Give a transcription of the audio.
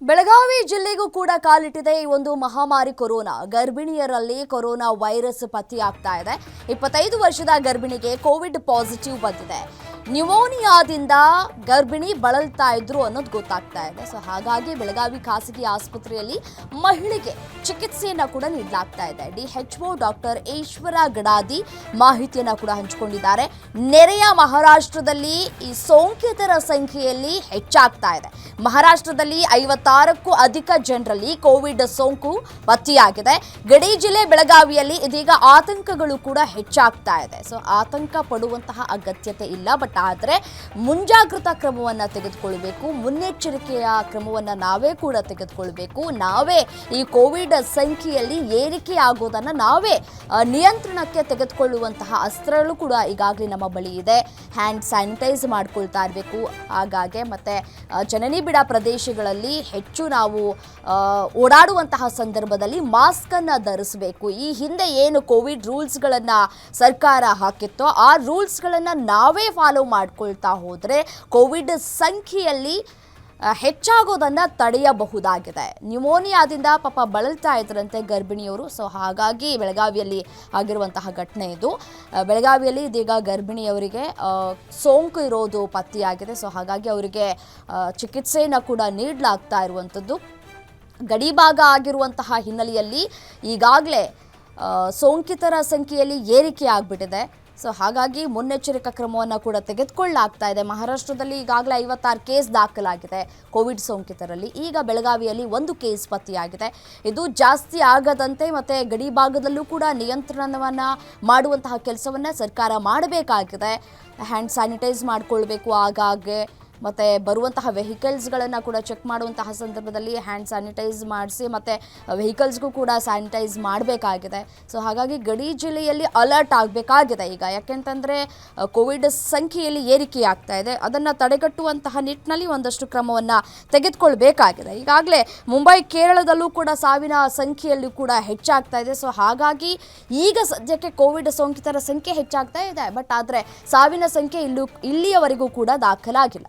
ಬೆಳಗಾವಿ ಜಿಲ್ಲೆಗೂ ಕೂಡ ಕಾಲಿಟ್ಟಿದೆ ಈ ಒಂದು ಮಹಾಮಾರಿ ಕೊರೋನಾ. ಗರ್ಭಿಣಿಯರಲ್ಲಿ ಕೊರೋನಾ ವೈರಸ್ ಪತ್ತೆಯಾಗ್ತಾ ಇದೆ. 25 ವರ್ಷದ ಗರ್ಭಿಣಿಗೆ ಕೋವಿಡ್ ಪಾಸಿಟಿವ್ ಬಂದಿದೆ. ನ್ಯೂಮೋನಿಯಾದಿಂದ ಗರ್ಭಿಣಿ ಬಳಲ್ತಾ ಇದ್ರು ಅನ್ನೋದು ಗೊತ್ತಾಗ್ತಾ ಇದೆ. ಸೊ ಹಾಗಾಗಿ ಬೆಳಗಾವಿ ಖಾಸಗಿ ಆಸ್ಪತ್ರೆಯಲ್ಲಿ ಮಹಿಳೆಗೆ ಚಿಕಿತ್ಸೆಯನ್ನ ಕೂಡ ನೀಡಲಾಗ್ತಾ ಇದೆ. DHO ಡಾಕ್ಟರ್ ಈಶ್ವರ ಗಡಾದಿ ಮಾಹಿತಿಯನ್ನ ಕೂಡ ಹಂಚಿಕೊಂಡಿದ್ದಾರೆ. ನೆರೆಯ ಮಹಾರಾಷ್ಟ್ರದಲ್ಲಿ ಈ ಸೋಂಕಿತರ ಸಂಖ್ಯೆಯಲ್ಲಿ ಹೆಚ್ಚಾಗ್ತಾ ಇದೆ. ಮಹಾರಾಷ್ಟ್ರದಲ್ಲಿ 56ಕ್ಕೂ ಅಧಿಕ ಜನರಲ್ಲಿ ಕೋವಿಡ್ ಸೋಂಕು ಪತ್ತೆಯಾಗಿದೆ. ಗಡಿ ಜಿಲ್ಲೆ ಬೆಳಗಾವಿಯಲ್ಲಿ ಇದೀಗ ಆತಂಕಗಳು ಕೂಡ ಹೆಚ್ಚಾಗ್ತಾ ಇದೆ. ಸೊ ಆತಂಕ ಪಡುವಂತಹ ಅಗತ್ಯತೆ ಇಲ್ಲ, ಬಟ್ ಆದರೆ ಮುಂಜಾಗ್ರತಾ ಕ್ರಮವನ್ನು ತೆಗೆದುಕೊಳ್ಳಬೇಕು, ಮುನ್ನೆಚ್ಚರಿಕೆಯ ಕ್ರಮವನ್ನು ನಾವೇ ಕೂಡ ತೆಗೆದುಕೊಳ್ಬೇಕು. ನಾವೇ ಈ ಕೋವಿಡ್ ಸಂಖ್ಯೆಯಲ್ಲಿ ಏರಿಕೆ ಆಗೋದನ್ನು ನಾವೇ ನಿಯಂತ್ರಣಕ್ಕೆ ತೆಗೆದುಕೊಳ್ಳುವಂತಹ ಅಸ್ತ್ರಗಳು ಕೂಡ ಈಗಾಗಲೇ ನಮ್ಮ ಬಳಿ ಇದೆ. ಹ್ಯಾಂಡ್ ಸ್ಯಾನಿಟೈಸ್ ಮಾಡ್ಕೊಳ್ತಾ ಇರಬೇಕು. ಹಾಗಾಗಿ ಮತ್ತೆ ಜನನಿ ಬಿಡ ಪ್ರದೇಶಗಳಲ್ಲಿ ಹೆಚ್ಚು ನಾವು ಓಡಾಡುವಂತಹ ಸಂದರ್ಭದಲ್ಲಿ ಮಾಸ್ಕ್ ಅನ್ನು ಧರಿಸಬೇಕು. ಈ ಹಿಂದೆ ಏನು ಕೋವಿಡ್ ರೂಲ್ಸ್ಗಳನ್ನು ಸರ್ಕಾರ ಹಾಕಿತ್ತೋ ಆ ರೂಲ್ಸ್ಗಳನ್ನು ನಾವೇ ಫಾಲೋ ಮಾಡ್ಕೊಳ್ತಾ ಹೋದರೆ ಕೋವಿಡ್ ಸಂಖ್ಯೆಯಲ್ಲಿ ಹೆಚ್ಚಾಗೋದನ್ನು ತಡೆಯಬಹುದಾಗಿದೆ. ನ್ಯೂಮೋನಿಯಾದಿಂದ ಪಾಪ ಬಳಲ್ತಾ ಇದ್ರಂತೆ ಗರ್ಭಿಣಿಯವರು. ಸೊ ಹಾಗಾಗಿ ಬೆಳಗಾವಿಯಲ್ಲಿ ಆಗಿರುವಂತಹ ಘಟನೆ ಇದು. ಬೆಳಗಾವಿಯಲ್ಲಿ ಇದೀಗ ಗರ್ಭಿಣಿಯವರಿಗೆ ಸೋಂಕು ಇರೋದು ಪತ್ತೆಯಾಗಿದೆ. ಸೊ ಹಾಗಾಗಿ ಅವರಿಗೆ ಚಿಕಿತ್ಸೆಯನ್ನು ಕೂಡ ನೀಡಲಾಗ್ತಾ ಇರುವಂಥದ್ದು. ಗಡಿಭಾಗ ಆಗಿರುವಂತಹ ಹಿನ್ನೆಲೆಯಲ್ಲಿ ಈಗಾಗಲೇ ಸೋಂಕಿತರ ಸಂಖ್ಯೆಯಲ್ಲಿ ಏರಿಕೆ ಆಗಿಬಿಟ್ಟಿದೆ. ಸೊ ಹಾಗಾಗಿ ಮುನ್ನೆಚ್ಚರಿಕಾ ಕ್ರಮವನ್ನು ಕೂಡ ತೆಗೆದುಕೊಳ್ಳಲಾಗ್ತಾ ಇದೆ. ಮಹಾರಾಷ್ಟ್ರದಲ್ಲಿ ಈಗಾಗಲೇ 56 ಕೇಸ್ ದಾಖಲಾಗಿದೆ ಕೋವಿಡ್ ಸೋಂಕಿತರಲ್ಲಿ. ಈಗ ಬೆಳಗಾವಿಯಲ್ಲಿ 1 ಕೇಸ್ ಪತ್ತೆಯಾಗಿದೆ. ಇದು ಜಾಸ್ತಿ ಆಗದಂತೆ ಮತ್ತು ಗಡಿ ಭಾಗದಲ್ಲೂ ಕೂಡ ನಿಯಂತ್ರಣವನ್ನು ಮಾಡುವಂತಹ ಕೆಲಸವನ್ನು ಸರ್ಕಾರ ಮಾಡಬೇಕಾಗಿದೆ. ಹ್ಯಾಂಡ್ ಸ್ಯಾನಿಟೈಸ್ ಮಾಡಿಕೊಳ್ಬೇಕು ಆಗಾಗ್ಗೆ. ಮತ್ತು ಬರುವಂತಹ ವೆಹಿಕಲ್ಸ್ಗಳನ್ನು ಕೂಡ ಚೆಕ್ ಮಾಡುವಂತಹ ಸಂದರ್ಭದಲ್ಲಿ ಹ್ಯಾಂಡ್ ಸ್ಯಾನಿಟೈಸ್ ಮಾಡಿಸಿ ಮತ್ತು ವೆಹಿಕಲ್ಸ್ಗೂ ಕೂಡ ಸ್ಯಾನಿಟೈಸ್ ಮಾಡಬೇಕಾಗಿದೆ. ಸೊ ಹಾಗಾಗಿ ಗಡಿ ಜಿಲ್ಲೆಯಲ್ಲಿ ಅಲರ್ಟ್ ಆಗಬೇಕಾಗಿದೆ ಈಗ. ಯಾಕೆಂತಂದರೆ ಕೋವಿಡ್ ಸಂಖ್ಯೆಯಲ್ಲಿ ಏರಿಕೆಯಾಗ್ತಾ ಇದೆ. ಅದನ್ನು ತಡೆಗಟ್ಟುವಂತಹ ನಿಟ್ಟಿನಲ್ಲಿ ಒಂದಷ್ಟು ಕ್ರಮವನ್ನು ತೆಗೆದುಕೊಳ್ಬೇಕಾಗಿದೆ. ಈಗಾಗಲೇ ಮುಂಬೈ, ಕೇರಳದಲ್ಲೂ ಕೂಡ ಸಾವಿನ ಸಂಖ್ಯೆಯಲ್ಲಿ ಕೂಡ ಹೆಚ್ಚಾಗ್ತಾ ಇದೆ. ಸೊ ಹಾಗಾಗಿ ಈಗ ಸದ್ಯಕ್ಕೆ ಕೋವಿಡ್ ಸೋಂಕಿತರ ಸಂಖ್ಯೆ ಹೆಚ್ಚಾಗ್ತಾ ಇದೆ. ಬಟ್ ಆದರೆ ಸಾವಿನ ಸಂಖ್ಯೆ ಇಲ್ಲಿಯವರೆಗೂ ಕೂಡ ದಾಖಲಾಗಿಲ್ಲ.